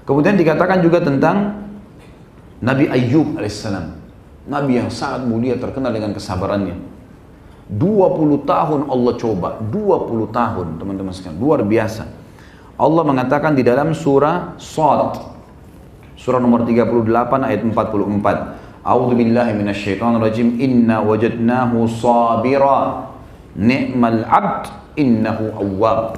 Kemudian dikatakan juga tentang Nabi Ayyub alaihissalam. Nabi yang sangat mulia, terkenal dengan kesabarannya. 20 tahun Allah coba, 20 tahun teman-teman sekalian, luar biasa. Allah mengatakan di dalam surah Shad, surah nomor 38 ayat 44. A'udzu billahi minasyaitonir rajim. Inna wajadnahu sabira ni'mal 'abd innahu awwab.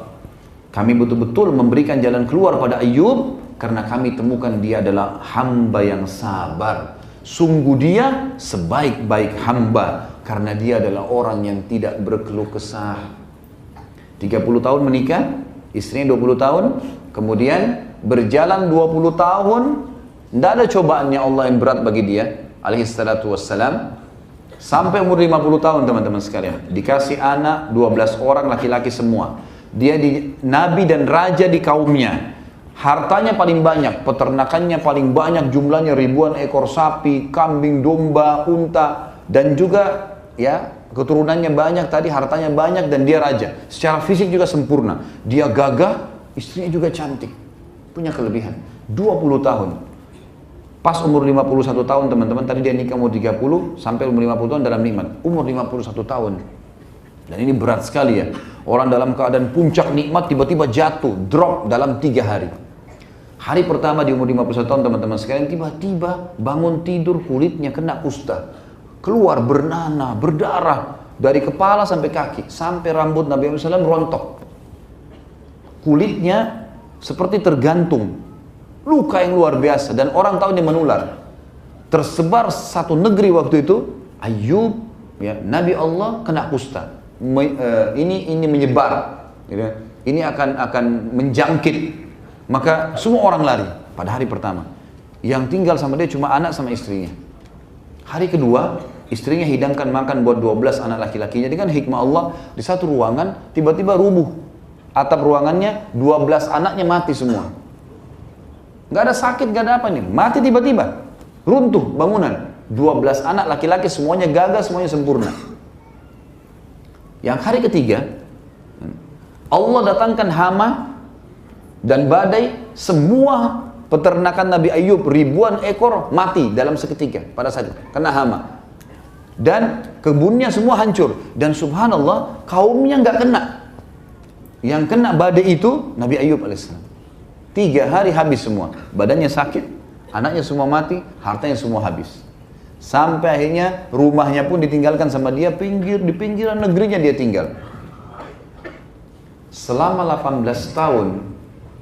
Kami betul-betul memberikan jalan keluar pada Ayyub karena kami temukan dia adalah hamba yang sabar. Sungguh dia sebaik-baik hamba karena dia adalah orang yang tidak berkeluh kesah. 30 tahun menikah, istrinya 20 tahun, kemudian berjalan 20 tahun, tidak ada cobaannya Allah yang berat bagi dia, alaihi salatu wassalam, sampai umur 50 tahun teman-teman sekalian. Dikasih anak 12 orang laki-laki semua. Dia nabi dan raja di kaumnya. Hartanya paling banyak, peternakannya paling banyak, jumlahnya ribuan ekor sapi, kambing, domba, unta, dan juga ya keturunannya banyak tadi, hartanya banyak, dan dia raja. Secara fisik juga sempurna. Dia gagah, istrinya juga cantik, punya kelebihan. 20 tahun. Pas umur 51 tahun teman-teman, tadi dia nikah umur 30 sampai umur 50 tahun dalam nikmat. Umur 51 tahun. Dan ini berat sekali ya. Orang dalam keadaan puncak nikmat tiba-tiba jatuh, drop dalam 3 hari. Hari pertama di umur 51 tahun teman-teman sekalian, tiba-tiba bangun tidur kulitnya kena kusta. Keluar bernanah, berdarah dari kepala sampai kaki, sampai rambut Nabi Muhammad SAW rontok. Kulitnya seperti tergantung. Luka yang luar biasa dan orang tahu dia menular. Tersebar satu negeri waktu itu, Ayyub, ya, Nabi Allah kena kusta. Ini menyebar, gitu. Ini akan menjangkit. Maka semua orang lari pada hari pertama. Yang tinggal sama dia cuma anak sama istrinya. Hari kedua, istrinya hidangkan makan buat 12 anak laki-lakinya. Jadi kan hikmah Allah, di satu ruangan tiba-tiba rubuh atap ruangannya, 12 anaknya mati semua. Gak ada sakit, gak ada apa nih, mati tiba-tiba, runtuh bangunan. 12 anak laki-laki semuanya gagah, semuanya sempurna. Yang hari ketiga, Allah datangkan hama dan badai, semua peternakan Nabi Ayyub ribuan ekor mati dalam seketika pada saat itu, kena hama. Dan kebunnya semua hancur. Dan subhanallah, kaumnya nggak kena. Yang kena badai itu Nabi Ayyub alaihissalam. 3 hari habis semua. Badannya sakit, anaknya semua mati, hartanya semua habis. Sampai akhirnya rumahnya pun ditinggalkan sama dia, di pinggiran negerinya dia tinggal. Selama 18 tahun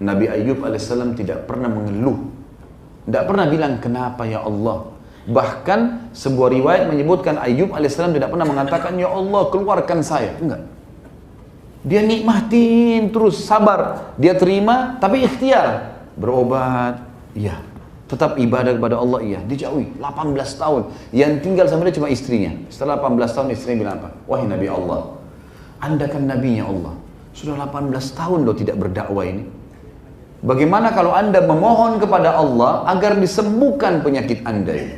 Nabi Ayyub alaihissalam tidak pernah mengeluh, tidak pernah bilang kenapa ya Allah. Bahkan sebuah riwayat menyebutkan Ayyub alaihissalam tidak pernah mengatakan ya Allah keluarkan saya, enggak. Dia nikmatin terus, sabar, dia terima, tapi ikhtiar, berobat, iya, tetap ibadah kepada Allah, iya, dijauhi 18 tahun. Yang tinggal sama dia cuma istrinya. Setelah 18 tahun istrinya bilang apa? Wahai Nabi Allah, Anda kan nabinya Allah, sudah 18 tahun loh tidak berdakwah ini. Bagaimana kalau Anda memohon kepada Allah agar disembuhkan penyakit Anda ini?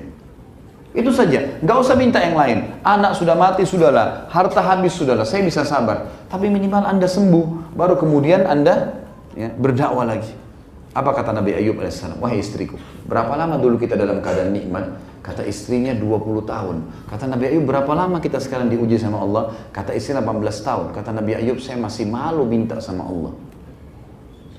Itu saja, nggak usah minta yang lain. Anak sudah mati, sudahlah. Harta habis, sudahlah. Saya bisa sabar. Tapi minimal Anda sembuh, baru kemudian Anda ya, berdakwah lagi. Apa kata Nabi Ayyub alaihissalam? Wahai istriku, berapa lama dulu kita dalam keadaan nikmat? Kata istrinya 20 tahun. Kata Nabi Ayyub, berapa lama kita sekarang diuji sama Allah? Kata istri 18 tahun. Kata Nabi Ayyub, saya masih malu minta sama Allah.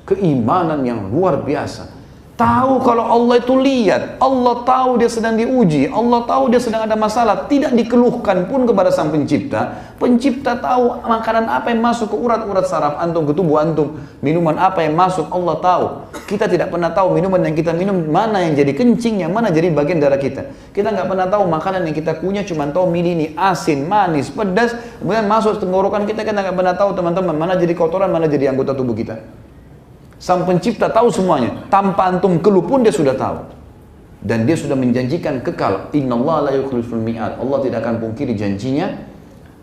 Keimanan yang luar biasa. Tahu kalau Allah itu lihat, Allah tahu dia sedang diuji, Allah tahu dia sedang ada masalah, tidak dikeluhkan pun kepada sang pencipta. Pencipta tahu makanan apa yang masuk ke urat-urat saraf antum, ke tubuh antum, minuman apa yang masuk, Allah tahu. Kita tidak pernah tahu minuman yang kita minum mana yang jadi kencing, yang mana jadi bagian darah kita. Kita nggak pernah tahu makanan yang kita kunyah, cuma tahu milih ini asin, manis, pedas, kemudian masuk tenggorokan kita nggak pernah tahu teman-teman mana jadi kotoran, mana jadi anggota tubuh kita. Sang pencipta tahu semuanya, tanpa antum keluh pun dia sudah tahu. Dan dia sudah menjanjikan kekal. Innallaha la yukhliful mi'ad. Allah tidak akan pungkiri janjinya,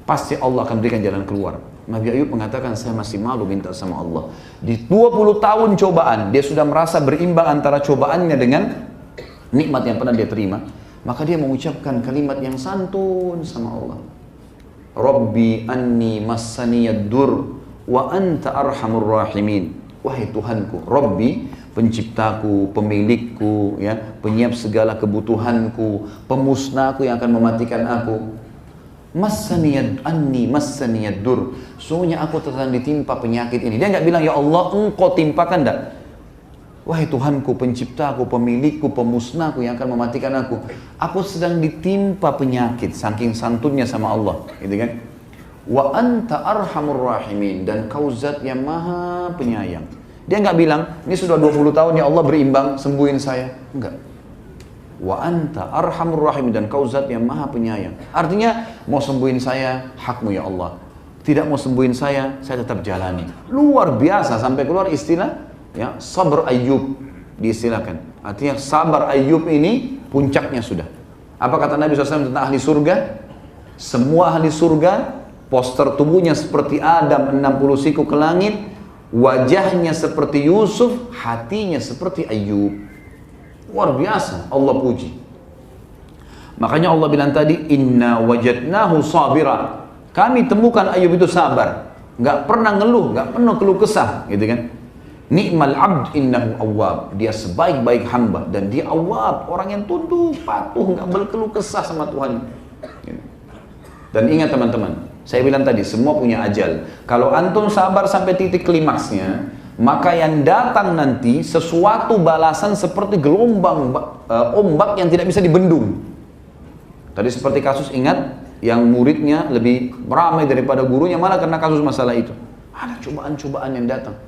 pasti Allah akan berikan jalan keluar. Nabi Ayyub mengatakan, saya masih malu minta sama Allah. Di 20 tahun cobaan, dia sudah merasa berimbang antara cobaannya dengan nikmat yang pernah dia terima. Maka dia mengucapkan kalimat yang santun sama Allah. Rabbi anni massaniyad dur wa anta arhamur rahimin. wahai Tuhanku, Rabbi, penciptaku, pemilikku, ya, penyiap segala kebutuhanku, pemusnahku yang akan mematikan aku. Massaniyad dur. Sungguhnya aku sedang ditimpa penyakit ini. Dia nggak bilang, ya Allah, engkau timpakan, enggak. Wahai Tuhanku, penciptaku, pemilikku, pemusnahku yang akan mematikan aku. Aku sedang ditimpa penyakit, saking santunnya sama Allah, gitu kan? Wa anta arhamur rahimin, dan kau zat yang maha penyayang. Dia nggak bilang, ini sudah 20 tahun ya Allah berimbang, sembuhin saya. Enggak. Wa anta arhamur rahimin, dan kau zat yang maha penyayang. Artinya, mau sembuhin saya, hakmu ya Allah. Tidak mau sembuhin saya tetap jalani. Luar biasa, sampai keluar istilah, ya, sabar Ayyub diistilahkan. Artinya sabar Ayyub ini puncaknya sudah. Apa kata Nabi SAW tentang ahli surga? Semua ahli surga, poster tubuhnya seperti Adam 60 siku ke langit, wajahnya seperti Yusuf, hatinya seperti Ayyub. Luar biasa, Allah puji. Makanya Allah bilang tadi, inna wajadnahu sabira. Kami temukan Ayyub itu sabar, nggak pernah ngeluh, nggak pernah keluh kesah, gitu kan? Ni'mal abd innahu awwab. Dia sebaik-baik hamba, dan dia awwab, orang yang tunduk, patuh, nggak berkeluh kesah sama Tuhan. Dan ingat teman-teman, saya bilang tadi, semua punya ajal. Kalau antum sabar sampai titik klimaksnya, maka yang datang nanti sesuatu balasan seperti gelombang ombak yang tidak bisa dibendung. Tadi seperti kasus, ingat, yang muridnya lebih ramai daripada gurunya, malah karena kasus masalah itu. Ada cobaan-cobaan yang datang.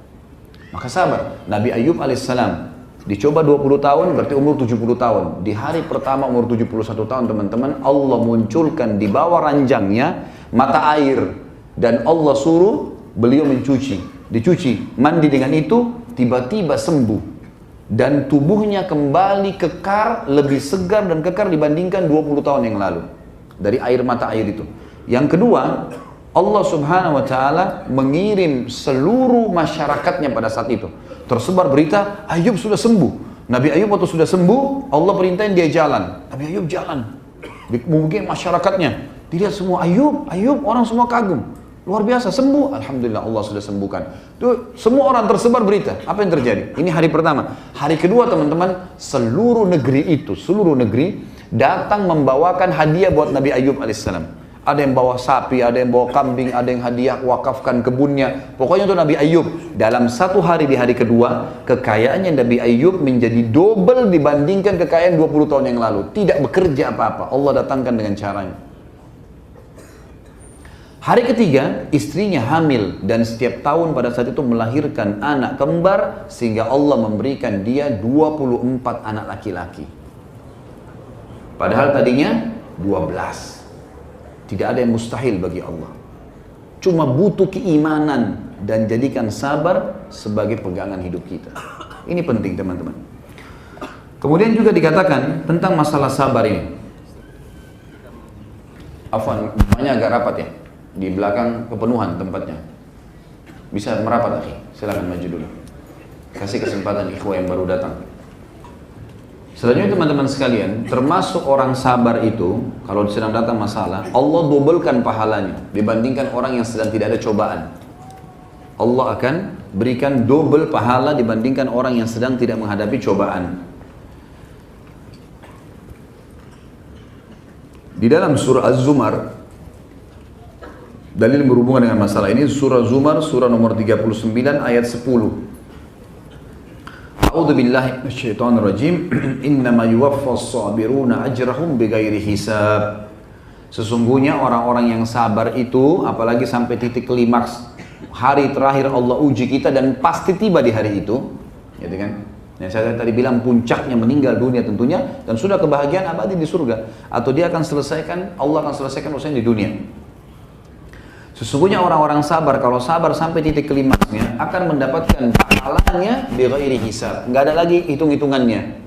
Maka sabar. Nabi Ayyub alaihissalam dicoba 20 tahun, berarti umur 70 tahun. Di hari pertama umur 71 tahun, teman-teman, Allah munculkan di bawah ranjangnya mata air. Dan Allah suruh beliau dicuci, mandi dengan itu, tiba-tiba sembuh. Dan tubuhnya kembali kekar, lebih segar dan kekar dibandingkan 20 tahun yang lalu. Dari air mata air itu. Yang kedua, Allah subhanahu wa ta'ala mengirim seluruh masyarakatnya pada saat itu. Tersebar berita, Ayyub sudah sembuh. Nabi Ayyub waktu sudah sembuh, Allah perintahin dia jalan. Nabi Ayyub jalan. Mungkin masyarakatnya dilihat semua, Ayyub, orang semua kagum. Luar biasa, sembuh. Alhamdulillah, Allah sudah sembuhkan. Tuh, semua orang tersebar berita. Apa yang terjadi? Ini hari pertama. Hari kedua, teman-teman, seluruh negeri datang membawakan hadiah buat Nabi Ayyub alaihissalam. Ada yang bawa sapi, ada yang bawa kambing, ada yang hadiah wakafkan kebunnya. Pokoknya itu Nabi Ayyub. Dalam satu hari, di hari kedua, kekayaannya Nabi Ayyub menjadi double dibandingkan kekayaan 20 tahun yang lalu. Tidak bekerja apa-apa. Allah datangkan dengan caranya. Hari ketiga, istrinya hamil dan setiap tahun pada saat itu melahirkan anak kembar, sehingga Allah memberikan dia 24 anak laki-laki. Padahal tadinya 12. Tidak ada yang mustahil bagi Allah. Cuma butuh keimanan dan jadikan sabar sebagai pegangan hidup kita. Ini penting, teman-teman. Kemudian juga dikatakan tentang masalah sabar ini. Afwan, namanya agak rapat ya. Di belakang kepenuhan tempatnya. Bisa merapat, akhi. Silakan maju dulu. Kasih kesempatan ikhwah yang baru datang. Selanjutnya, teman-teman sekalian, termasuk orang sabar itu, kalau sedang datang masalah, Allah dobelkan pahalanya dibandingkan orang yang sedang tidak ada cobaan. Allah akan berikan double pahala dibandingkan orang yang sedang tidak menghadapi cobaan. Di dalam surah Az-Zumar, dalil berhubungan dengan masalah ini, surah Zumar, surah nomor 39 ayat 10. A'udzu billahi minasyaitonir rajim. Innama yuwaffas sabiruna ajrahum bighairi hisab. Sesungguhnya orang-orang yang sabar itu, apalagi sampai titik klimaks, hari terakhir Allah uji kita dan pasti tiba di hari itu, gitu kan? Yang saya tadi bilang puncaknya meninggal dunia tentunya, dan sudah kebahagiaan abadi di surga, atau dia akan selesaikan, Allah akan selesaikan urusannya di dunia. Sesungguhnya orang-orang sabar, kalau sabar sampai titik klimaksnya, akan mendapatkan pahalanya bighairi hisab. Nggak ada lagi hitung-hitungannya.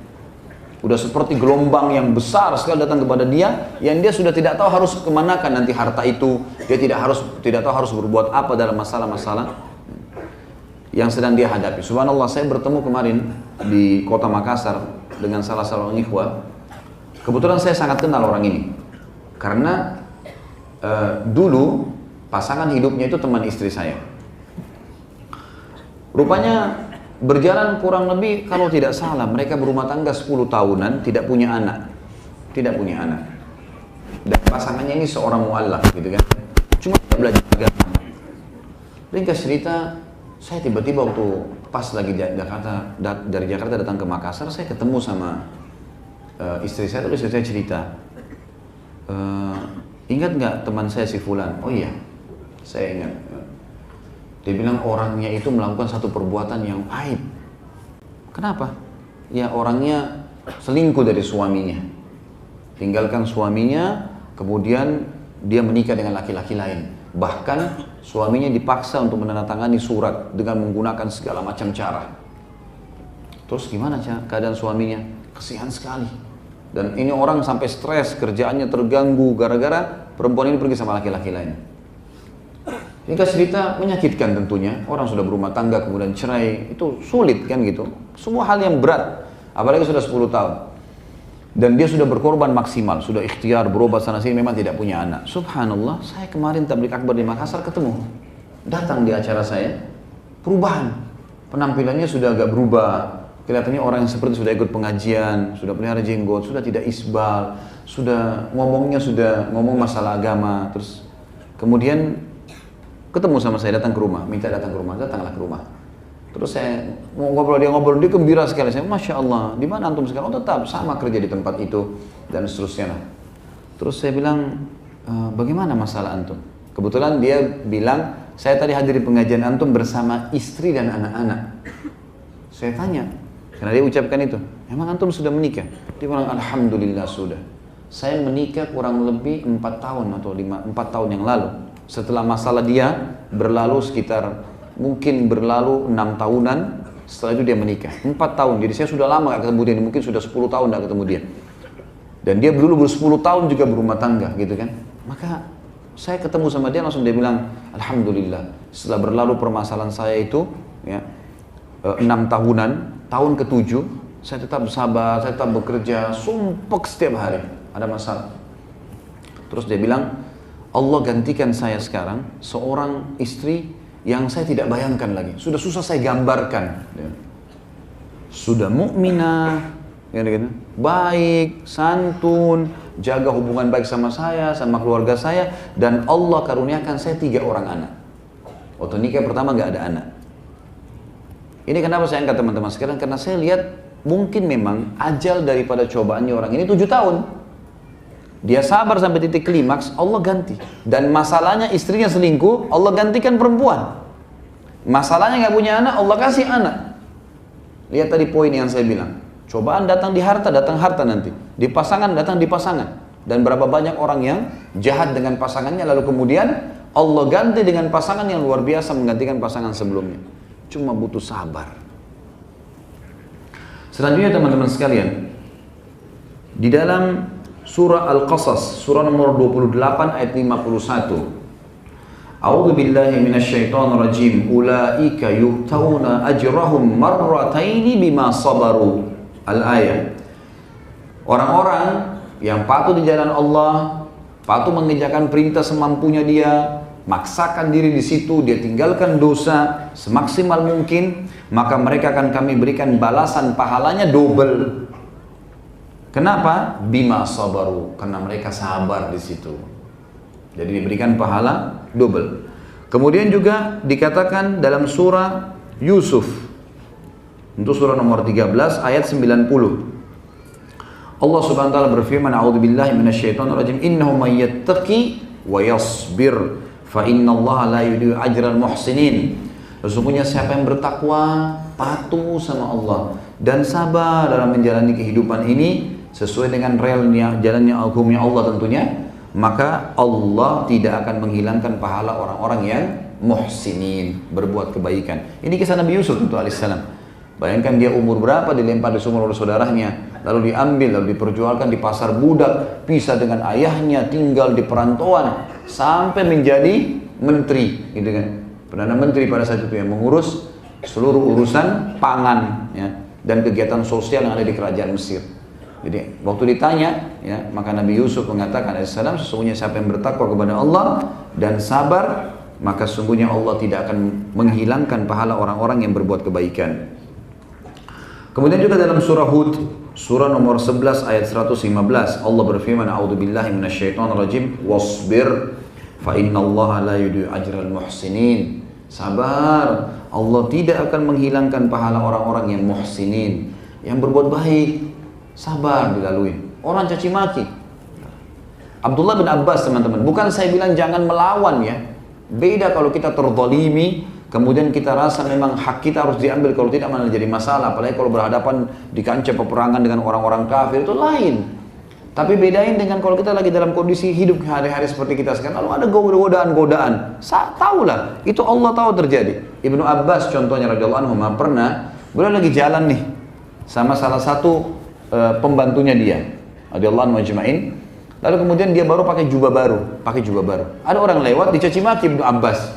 Udah seperti gelombang yang besar sekali datang kepada dia, yang dia sudah tidak tahu harus kemanakan nanti harta itu. Dia tidak tahu harus berbuat apa dalam masalah-masalah yang sedang dia hadapi. Subhanallah, saya bertemu kemarin di kota Makassar dengan salah seorang ikhwah. Kebetulan saya sangat kenal orang ini, karena dulu pasangan hidupnya itu teman istri saya. Rupanya Berjalan kurang lebih kalau tidak salah mereka berumah tangga 10 tahunan, tidak punya anak. Tidak punya anak. Dan pasangannya ini seorang mu'allaf gitu kan. Cuma tidak belajar agama. Ringkas cerita, saya tiba-tiba waktu pas lagi dari Jakarta datang ke Makassar, saya ketemu sama istri saya, terus istri saya cerita, ingat nggak teman saya si Fulan? Oh iya, saya ingat. Dia bilang orangnya itu melakukan satu perbuatan yang aib. Kenapa? Ya orangnya selingkuh dari suaminya. Tinggalkan suaminya, kemudian dia menikah dengan laki-laki lain. Bahkan suaminya dipaksa untuk menandatangani surat dengan menggunakan segala macam cara. Terus gimana keadaan suaminya? Kasihan sekali. Dan ini orang sampai stres, kerjaannya terganggu gara-gara perempuan ini pergi sama laki-laki lain. Ini cerita menyakitkan tentunya. Orang sudah berumah tangga kemudian cerai, itu sulit kan gitu. Semua hal yang berat, apalagi sudah 10 tahun. Dan dia sudah berkorban maksimal, sudah ikhtiar berobat sana sini, memang tidak punya anak. Subhanallah, saya kemarin tabligh akbar di Makassar ketemu. Datang di acara saya, perubahan. Penampilannya sudah agak berubah. Kelihatannya orang yang seperti sudah ikut pengajian, sudah pelihara jenggot, sudah tidak isbal, sudah ngomong masalah agama. Terus kemudian ketemu sama saya, datang ke rumah, minta datang ke rumah, datanglah ke rumah. Terus saya mau ngobrol, dia gembira sekali. Saya, Masya Allah, di mana antum sekarang? Oh tetap sama kerja di tempat itu dan seterusnya. Terus saya bilang, bagaimana masalah antum? Kebetulan dia bilang, saya tadi hadiri pengajian antum bersama istri dan anak-anak. Saya tanya, karena dia ucapkan itu, emang antum sudah menikah? Dia bilang, alhamdulillah sudah. Saya menikah kurang lebih 4 tahun atau 4 tahun yang lalu. Setelah masalah dia berlalu sekitar mungkin berlalu 6 tahunan, setelah itu dia menikah 4 tahun. Jadi saya sudah lama gak ketemu dia, mungkin sudah 10 tahun gak ketemu dia. Dan dia dulu 10 tahun juga berumah tangga gitu kan. Maka saya ketemu sama dia, langsung dia bilang, alhamdulillah setelah berlalu permasalahan saya itu ya, 6 tahunan, tahun ke-7 saya tetap sabar, saya tetap bekerja, sumpek setiap hari ada masalah. Terus dia bilang, Allah gantikan saya sekarang seorang istri yang saya tidak bayangkan lagi. Sudah susah saya gambarkan. Sudah mukminah, baik, santun, jaga hubungan baik sama saya, sama keluarga saya, dan Allah karuniakan saya 3 orang anak. Waktu nikah pertama nggak ada anak. Ini kenapa saya angkat teman-teman sekarang? Karena saya lihat mungkin memang ajal daripada cobaannya orang ini 7 tahun. Dia sabar sampai titik klimaks, Allah ganti. Dan masalahnya istrinya selingkuh, Allah gantikan perempuan. Masalahnya nggak punya anak, Allah kasih anak. Lihat tadi poin yang saya bilang. Cobaan datang di harta, datang harta nanti. Di pasangan, datang di pasangan. Dan berapa banyak orang yang jahat dengan pasangannya, lalu kemudian Allah ganti dengan pasangan yang luar biasa menggantikan pasangan sebelumnya. Cuma butuh sabar. Selanjutnya teman-teman sekalian, di dalam Surah Al-Qasas, surah nomor 28 ayat 51. A'udzu billahi minasyaitonir rajim. Ulaika yu'tauna ajrahum marrataini bima sabaru. Al-ayat. Orang-orang yang patuh di jalan Allah, patuh mengerjakan perintah semampunya dia, maksakan diri di situ, dia tinggalkan dosa semaksimal mungkin, maka mereka akan kami berikan balasan pahalanya double. Kenapa? Bima sabaru, karena mereka sabar di situ. Jadi diberikan pahala double. Kemudian juga dikatakan dalam surah Yusuf, untuk surah nomor 13 ayat 90. Allah Subhanahu wa taala berfirman, "A'udzubillahi minasyaitonir rajim. Innahu may yattaqi wa yasbir, fa innallaha la yudhi'u ajral muhsinin." Sesungguhnya siapa yang bertakwa, patuh sama Allah dan sabar dalam menjalani kehidupan ini sesuai dengan realnya, jalannya hukumnya Allah tentunya, maka Allah tidak akan menghilangkan pahala orang-orang yang muhsinin, berbuat kebaikan. Ini kisah Nabi Yusuf tentu alaihissalam. Bayangkan dia umur berapa dilempar di sumur oleh saudaranya, lalu diambil, lalu diperjualkan di pasar budak, pisah dengan ayahnya, tinggal di perantauan, sampai menjadi menteri, gitu kan. Perdana Menteri pada saat itu yang mengurus seluruh urusan pangan ya, dan kegiatan sosial yang ada di kerajaan Mesir. Jadi waktu ditanya, ya, maka Nabi Yusuf mengatakan alaihissalam, sesungguhnya siapa yang bertakwa kepada Allah dan sabar, maka sesungguhnya Allah tidak akan menghilangkan pahala orang-orang yang berbuat kebaikan. Kemudian juga dalam surah Hud, surah nomor 11 ayat 115, Allah berfirman, A'udzubillahi minasyaitonirrajim, wasbir fa innallaha la yudhi'u ajral muhsinin. Sabar, Allah tidak akan menghilangkan pahala orang-orang yang muhsinin, yang berbuat baik. Sabar dilalui. Orang caci maki. Abdullah bin Abbas, teman-teman, bukan saya bilang jangan melawan ya. Beda kalau kita terzalimi, kemudian kita rasa memang hak kita harus diambil, kalau tidak malah jadi masalah. Apalagi kalau berhadapan di kancah peperangan dengan orang-orang kafir, itu lain. Tapi bedain dengan kalau kita lagi dalam kondisi hidup hari-hari seperti kita sekarang, lalu ada godaan-godaan. Tahulah, itu Allah tahu terjadi. Ibnu Abbas contohnya radhiyallahu anhu pernah, beliau lagi jalan nih sama salah satu pembantunya dia, radhiyallahu anhu ajma'in. Lalu kemudian dia baru pakai jubah baru. Ada orang lewat dicaci maki Ibnu Abbas.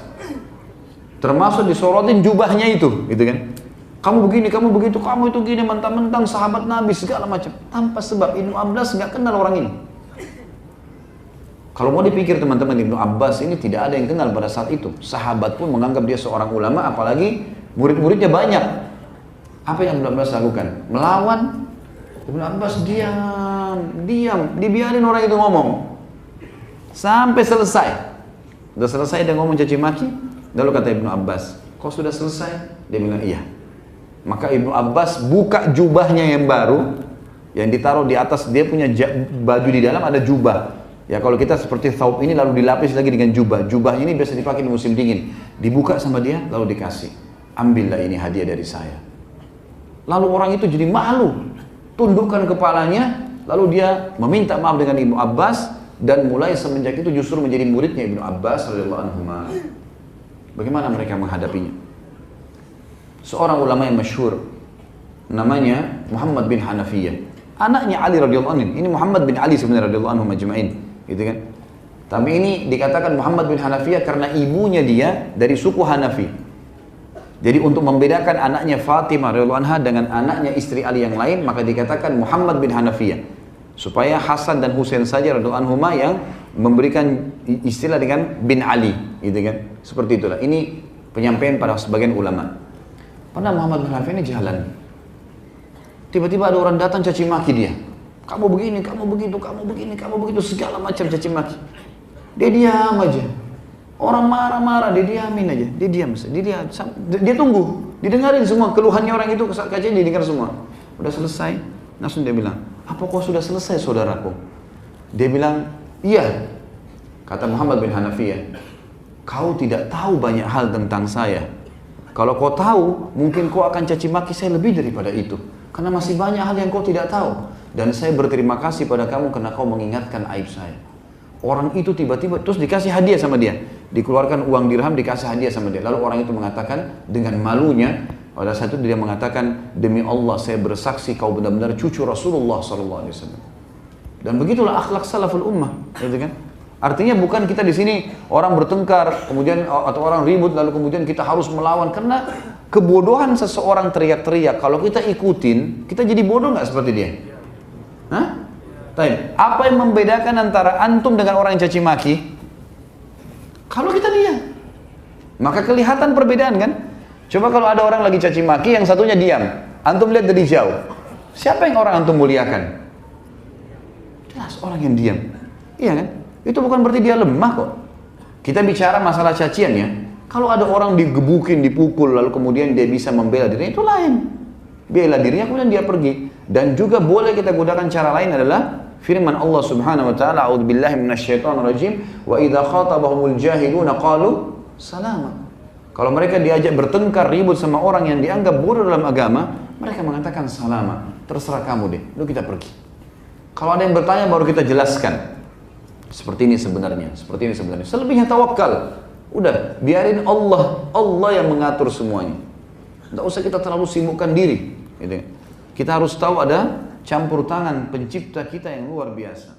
Termasuk disorotin jubahnya itu, gitu kan? Kamu begini, kamu begitu, kamu itu gini, mentang-mentang sahabat Nabi segala macam. Tanpa sebab. Ibnu Abbas nggak kenal orang ini. Kalau mau dipikir teman-teman, Ibnu Abbas ini tidak ada yang kenal pada saat itu. Sahabat pun menganggap dia seorang ulama, apalagi murid-muridnya banyak. Apa yang Ibnu Abbas lakukan? Melawan. Ibnu Abbas diam, dibiarin orang itu ngomong sampai selesai. Sudah selesai dia ngomong caci maki, lalu kata Ibnu Abbas, kau sudah selesai? Dia bilang iya. Maka Ibnu Abbas buka jubahnya yang baru, yang ditaruh di atas, dia punya baju di dalam ada jubah. Ya kalau kita seperti thawb ini lalu dilapis lagi dengan jubah. Jubahnya ini biasa dipakai di musim dingin. Dibuka sama dia lalu dikasih. Ambillah ini hadiah dari saya. Lalu orang itu jadi malu, tundukkan kepalanya, lalu dia meminta maaf dengan Ibnu Abbas, dan mulai semenjak itu justru menjadi muridnya Ibnu Abbas radhiyallahu anhu. Bagaimana mereka menghadapinya? Seorang ulama yang masyhur namanya Muhammad bin Hanafiyah, anaknya Ali radhiyallahu anhu. Ini Muhammad bin Ali sebenarnya radhiyallahu anhu majma'in, gitu kan? Tapi ini dikatakan Muhammad bin Hanafiyah karena ibunya dia dari suku Hanafi. Jadi untuk membedakan anaknya Fatimah radhiyallahu anha dengan anaknya istri Ali yang lain, maka dikatakan Muhammad bin Hanafiyah. Supaya Hasan dan Husain saja radhiyallahu anhuma yang memberikan istilah dengan bin Ali, gitu kan? Seperti itulah. Ini penyampaian pada sebagian ulama. Pernah Muhammad bin Hanafiyah ini jalan. Tiba-tiba ada orang datang caci maki dia. Kamu begini, kamu begitu, kamu begini, kamu begitu, segala macam caci maki. Dia diam aja. Orang marah-marah, dia diamin aja, dia tunggu, didengarin semua keluhannya orang itu, kacanya didengar semua. Udah selesai, langsung dia bilang, apa kau sudah selesai saudaraku? Dia bilang, iya. Kata Muhammad bin Hanafiyah, kau tidak tahu banyak hal tentang saya. Kalau kau tahu, mungkin kau akan caci maki saya lebih daripada itu. Karena masih banyak hal yang kau tidak tahu. Dan saya berterima kasih pada kamu karena kau mengingatkan aib saya. Orang itu tiba-tiba terus dikasih hadiah sama dia, dikeluarkan uang dirham dikasih hadiah sama dia. Lalu orang itu mengatakan dengan malunya, pada saat itu dia mengatakan, demi Allah saya bersaksi kau benar-benar cucu Rasulullah SAW. Dan begitulah akhlak salaful ummah, gitu kan? Artinya bukan kita di sini orang bertengkar kemudian atau orang ribut lalu kemudian kita harus melawan, karena kebodohan seseorang teriak-teriak kalau kita ikutin, kita jadi bodoh nggak seperti dia? Hah? Apa yang membedakan antara antum dengan orang yang caci maki? Kalau kita diam, maka kelihatan perbedaan kan? Coba kalau ada orang lagi caci maki, yang satunya diam, antum lihat dari jauh, siapa yang orang antum muliakan? Jelas orang yang diam, iya kan? Itu bukan berarti dia lemah kok. Kita bicara masalah cacian ya. Kalau ada orang digebukin, dipukul, lalu kemudian dia bisa membela dirinya, itu lain. Bela dirinya kemudian dia pergi. Dan juga boleh kita gunakan cara lain adalah firman Allah Subhanahu wa taala, a'udzubillahi minasyaitonirrajim, wa idza khatabahumul jahiluna qalu salama. Kalau mereka diajak bertengkar, ribut sama orang yang dianggap bodoh dalam agama, mereka mengatakan salama. Terserah kamu deh, lu kita pergi. Kalau ada yang bertanya baru kita jelaskan. Seperti ini sebenarnya, seperti ini sebenarnya. Selebihnya tawakal. Udah, biarin Allah yang mengatur semuanya. Tidak usah kita terlalu sibukkan diri. Gitu. Kita harus tahu ada campur tangan pencipta kita yang luar biasa.